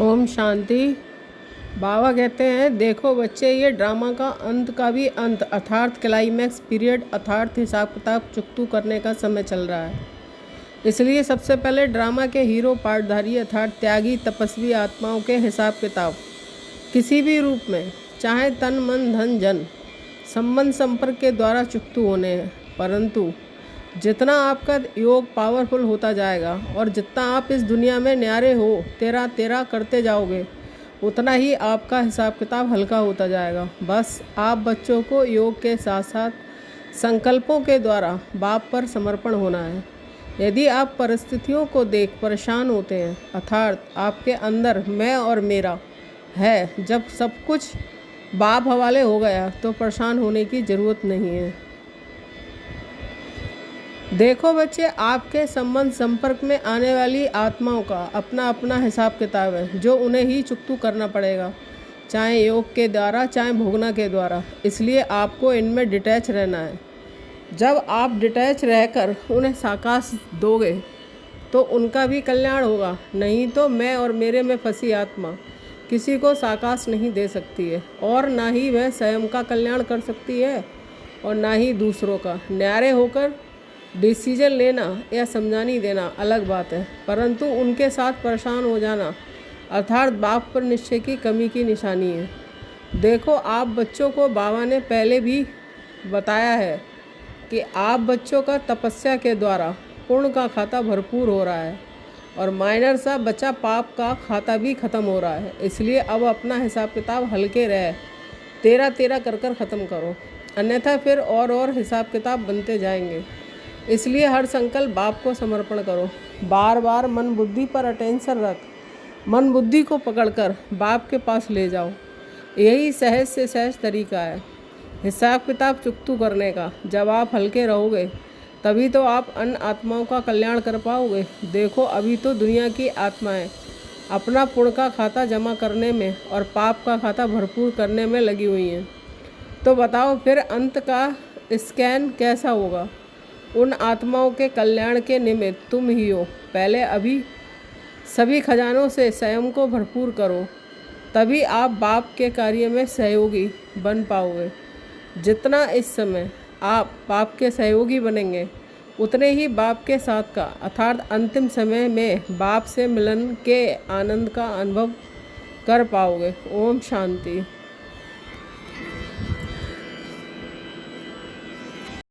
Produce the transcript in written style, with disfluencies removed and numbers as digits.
ओम शांति। बाबा कहते हैं, देखो बच्चे, ये ड्रामा का अंत का भी अंत अर्थात क्लाइमैक्स पीरियड अर्थात हिसाब किताब चुकतू करने का समय चल रहा है। इसलिए सबसे पहले ड्रामा के हीरो पार्टधारी अर्थात त्यागी तपस्वी आत्माओं के हिसाब किताब किसी भी रूप में, चाहे तन मन धन जन, संबंध संपर्क के द्वारा चुकतू होने हैं। परंतु जितना आपका योग पावरफुल होता जाएगा और जितना आप इस दुनिया में न्यारे हो तेरा तेरा करते जाओगे, उतना ही आपका हिसाब किताब हल्का होता जाएगा। बस आप बच्चों को योग के साथ साथ संकल्पों के द्वारा बाप पर समर्पण होना है। यदि आप परिस्थितियों को देख परेशान होते हैं अर्थात आपके अंदर मैं और मेरा है, जब सब कुछ बाप हवाले हो गया तो परेशान होने की ज़रूरत नहीं है। देखो बच्चे, आपके संबंध संपर्क में आने वाली आत्माओं का अपना अपना हिसाब किताब है जो उन्हें ही चुकतू करना पड़ेगा, चाहे योग के द्वारा चाहे भोगना के द्वारा। इसलिए आपको इनमें डिटैच रहना है। जब आप डिटैच रहकर उन्हें साकाश दोगे तो उनका भी कल्याण होगा, नहीं तो मैं और मेरे में फंसी आत्मा किसी को साकाश नहीं दे सकती है और ना ही वह स्वयं का कल्याण कर सकती है और ना ही दूसरों का। न्यारे होकर डिसीजन लेना या समझानी देना अलग बात है, परंतु उनके साथ परेशान हो जाना अर्थात बाप पर निश्चय की कमी की निशानी है। देखो, आप बच्चों को बाबा ने पहले भी बताया है कि आप बच्चों का तपस्या के द्वारा पुण्य का खाता भरपूर हो रहा है और माइनर सा बचा पाप का खाता भी ख़त्म हो रहा है। इसलिए अब अपना हिसाब किताब हल्के रहे, तेरा तेरा कर कर ख़त्म करो, अन्यथा फिर और हिसाब किताब बनते जाएंगे। इसलिए हर संकल्प बाप को समर्पण करो। बार बार मन बुद्धि पर अटेंशन रख, मन बुद्धि को पकड़कर बाप के पास ले जाओ। यही सहज से सहज तरीका है हिसाब किताब चुकतू करने का। जब आप हल्के रहोगे तभी तो आप अन्य आत्माओं का कल्याण कर पाओगे। देखो, अभी तो दुनिया की आत्माएं अपना पुण्य का खाता जमा करने में और पाप का खाता भरपूर करने में लगी हुई हैं। तो बताओ फिर अंत का स्कैन कैसा होगा? उन आत्माओं के कल्याण के निमित्त तुम ही हो। पहले अभी सभी खजानों से स्वयं को भरपूर करो, तभी आप बाप के कार्य में सहयोगी बन पाओगे। जितना इस समय आप बाप के सहयोगी बनेंगे, उतने ही बाप के साथ का अर्थात अंतिम समय में बाप से मिलन के आनंद का अनुभव कर पाओगे। ओम शांति।